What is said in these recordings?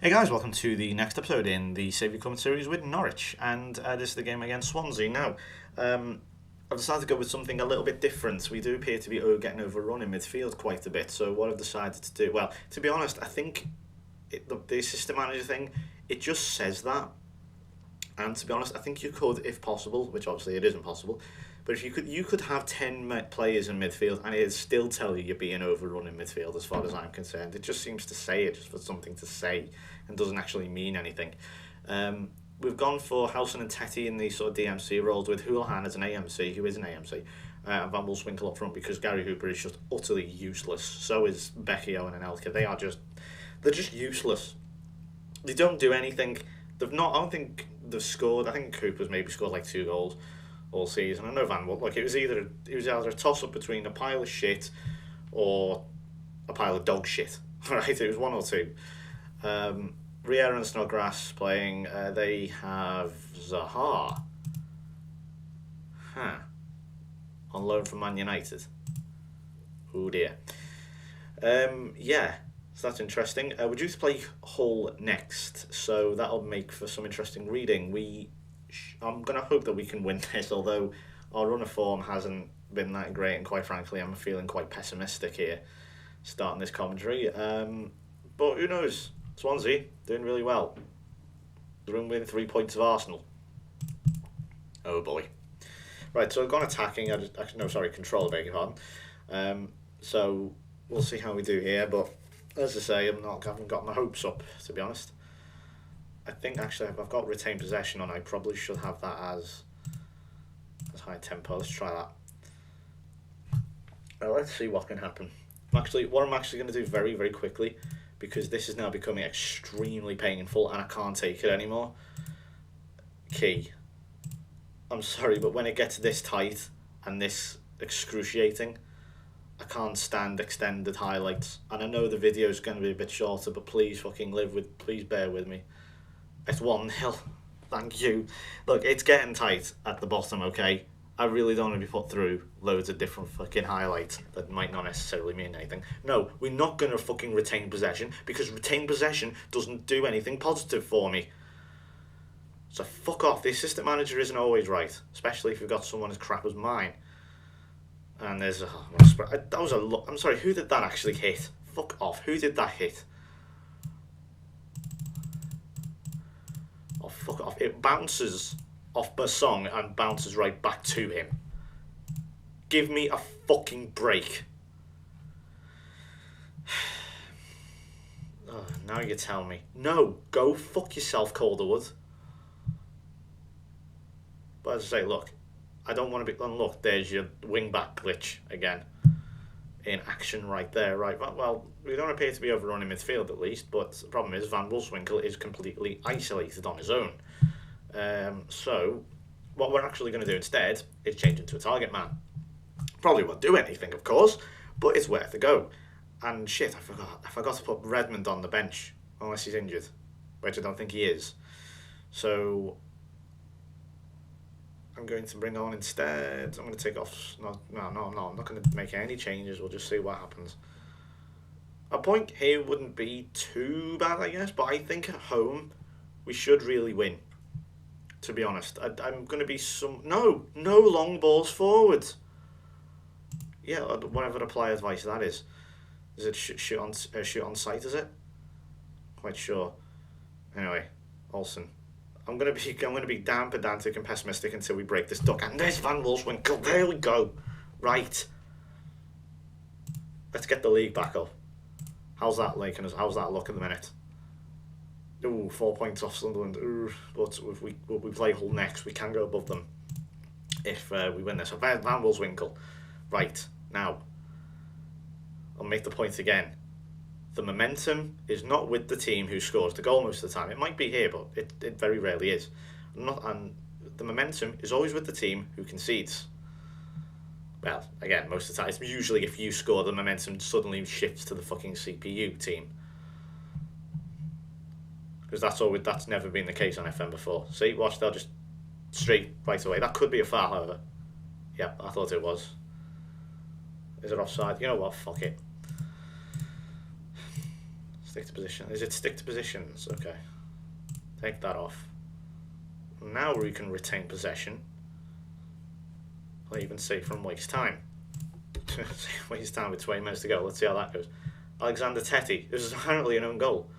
Hey guys, welcome to the next episode in the Saviour Cometh series with Norwich, and this is the game against Swansea. Now, I've decided to go with something a little bit different. We do appear to be getting overrun in midfield quite a bit, so what I've decided to do, well, to be honest, I think the assistant manager thing, it just says that, and to be honest, I think you could, if possible, which obviously it isn't possible, but if you could have 10 players in midfield and it'd still tell you you're being overrun in midfield as far as I'm concerned. It just seems to say it just for something to say and doesn't actually mean anything. We've gone for Howson and Tetty in the sort of DMC roles with Houlihan as an AMC, who is an AMC, and Van Wolfswinkel up front because Gary Hooper is just utterly useless. So is Becky Owen and Elka. They're just useless. They don't do anything. I don't think they've scored. I think Cooper's maybe scored like 2 goals all season. I know Van Wolf, like it was either a toss up between a pile of shit or a pile of dog shit. Right, it was one or two. Riera and Snodgrass playing. They have Zaha. On loan from Man United. Oh dear. Yeah, so that's interesting. We're due to play Hull next, so that'll make for some interesting reading. I'm going to hope that we can win this, although our run of form hasn't been that great, and quite frankly, I'm feeling quite pessimistic here, starting this commentary. But who knows? Swansea, doing really well. They're within 3 points of Arsenal. Oh boy. Right, so I've gone attacking, control, I beg your pardon. So we'll see how we do here, but as I say, I haven't got my hopes up, to be honest. I think actually if I've got retained possession on, I probably should have that as high tempo. Let's try that. Now let's see what can happen. What I'm actually going to do very, very quickly, because this is now becoming extremely painful and I can't take it anymore. Key. I'm sorry, but when it gets this tight and this excruciating, I can't stand extended highlights. And I know the video is going to be a bit shorter, but please please bear with me. It's 1-0. Thank you. Look, it's getting tight at the bottom, okay? I really don't want to be put through loads of different fucking highlights that might not necessarily mean anything. No, we're not going to fucking retain possession, because retain possession doesn't do anything positive for me. So fuck off. The assistant manager isn't always right, especially if you've got someone as crap as mine. And there's I'm sorry, who did that actually hit? Fuck off. Who did that hit? Oh, fuck off. It bounces off Basong and bounces right back to him. Give me a fucking break. Oh, now you tell me. No, go fuck yourself, Calderwood. But as I say, look, I don't want to be... And look, there's your wing-back glitch again. In action right there. Right, well, we don't appear to be overrun in midfield at least, but the problem is Van Wolfswinkel is completely isolated on his own. So, what we're actually going to do instead is change into a target man. Probably won't do anything, of course, but it's worth a go. And shit, I forgot to put Redmond on the bench, unless he's injured, which I don't think he is. So, I'm going to bring on instead. I'm going to take off. No, I'm not going to make any changes. We'll just see what happens. A point here wouldn't be too bad, I guess, but I think at home we should really win. To be honest, I'm going to be no long balls forward. Yeah, whatever apply advice that is. Is it shoot on sight? Is it? Quite sure. Anyway, Olsen. I'm gonna be damn pedantic and pessimistic until we break this duck. And there's Van Wolfswinkel. There we go. Right. Let's get the league back up. How's that look at the minute? Ooh, 4 points off Sunderland. Ooh, but if we play Hull next, we can go above them if we win this. So Van Wolfswinkel. Right, now, I'll make the point again. The momentum is not with the team who scores the goal most of the time. It might be here, but it very rarely is. And the momentum is always with the team who concedes. Well, again, most of the time. It's usually if you score, the momentum suddenly shifts to the fucking CPU team. Because that's never been the case on FM before. See, watch, they'll just straight right away. That could be a foul, however. Yeah, I thought it was. Is it offside? You know what? Fuck it. Stick to position. Is it stick to positions? Okay. Take that off. Now we can retain possession. Or even safer and waste time. Waste time with 20 minutes to go. Let's see how that goes. Alexander Tetti. This is apparently an own goal.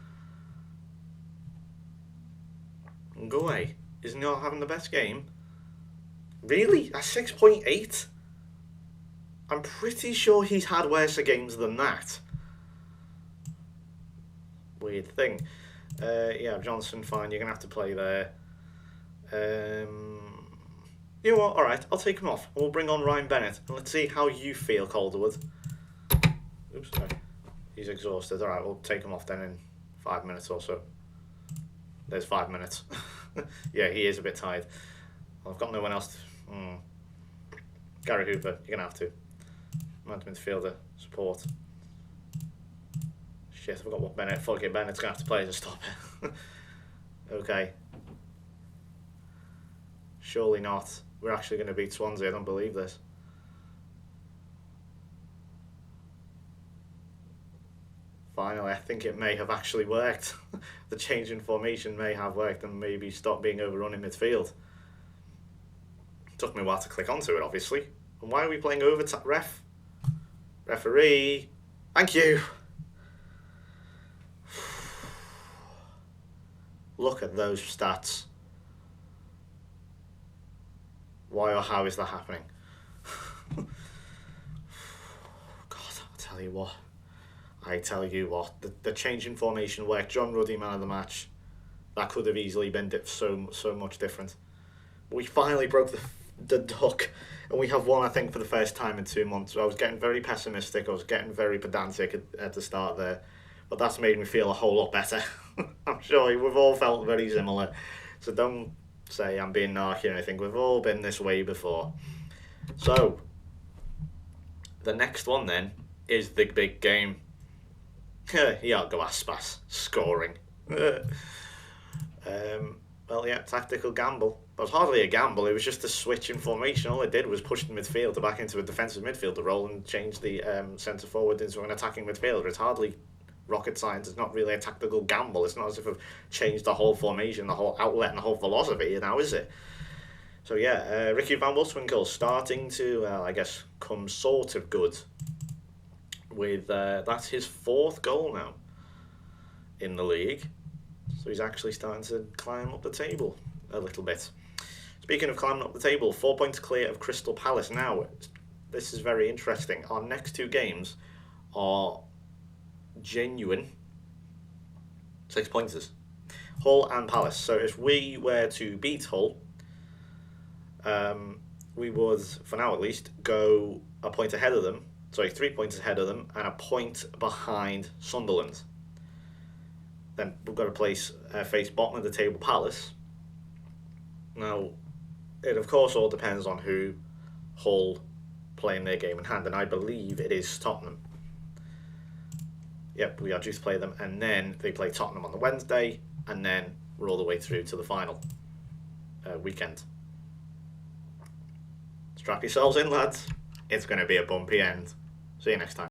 Ngoe is not having the best game. Really? At 6.8? I'm pretty sure he's had worse games than that. Weird thing. Yeah, Johnson, fine. You're going to have to play there. You know what? Alright, I'll take him off. We'll bring on Ryan Bennett. And let's see how you feel, Calderwood. Oops, sorry. He's exhausted. Alright, we'll take him off then in 5 minutes or so. There's 5 minutes. Yeah, he is a bit tired. I've got no one else. Gary Hooper, you're going to have to. Man midfielder, support. Shit, I forgot what Bennett. Fuck it, Bennett's going to have to play as a stopper. Okay. Surely not. We're actually going to beat Swansea. I don't believe this. Finally, I think it may have actually worked. The change in formation may have worked and maybe stop being overrun in midfield. Took me a while to click onto it, obviously. And why are we playing overtime? Referee. Thank you. Look at those stats. Why or how is that happening? God, I tell you what. The change in formation worked. John Ruddy, man of the match. That could have easily been so much different. We finally broke the duck, and we have won, I think, for the first time in 2 months. So I was getting very pessimistic. I was getting very pedantic at the start there. But that's made me feel a whole lot better. I'm sure we've all felt very similar. So don't say I'm being narky or anything. We've all been this way before. So, the next one then is the big game. Iago Aspas scoring. Well, yeah, tactical gamble. It was hardly a gamble. It was just a switch in formation. All it did was push the midfielder back into a defensive midfielder role and change the centre forward into an attacking midfielder. It's hardly rocket science. It's not really a tactical gamble. It's not as if I've changed the whole formation, the whole outlet, and the whole philosophy. Now, is it? So yeah, Ricky van Wolfswinkel starting to, I guess, come sort of good. With that's his 4th goal now in the league. So he's actually starting to climb up the table a little bit. Speaking of climbing up the table, 4 points clear of Crystal Palace. Now, this is very interesting. Our next 2 games are genuine 6-pointers. Hull and Palace. So if we were to beat Hull, we would, for now at least, go a point ahead of them. Sorry, 3 points ahead of them and a point behind Sunderland. Then we've got to face bottom of the table Palace. Now, it of course all depends on who Hull play in their game in hand, and I believe it is Tottenham. Yep, we are due to play them, and then they play Tottenham on the Wednesday, and then we're all the way through to the final weekend. Strap yourselves in, lads. It's going to be a bumpy end. See you next time.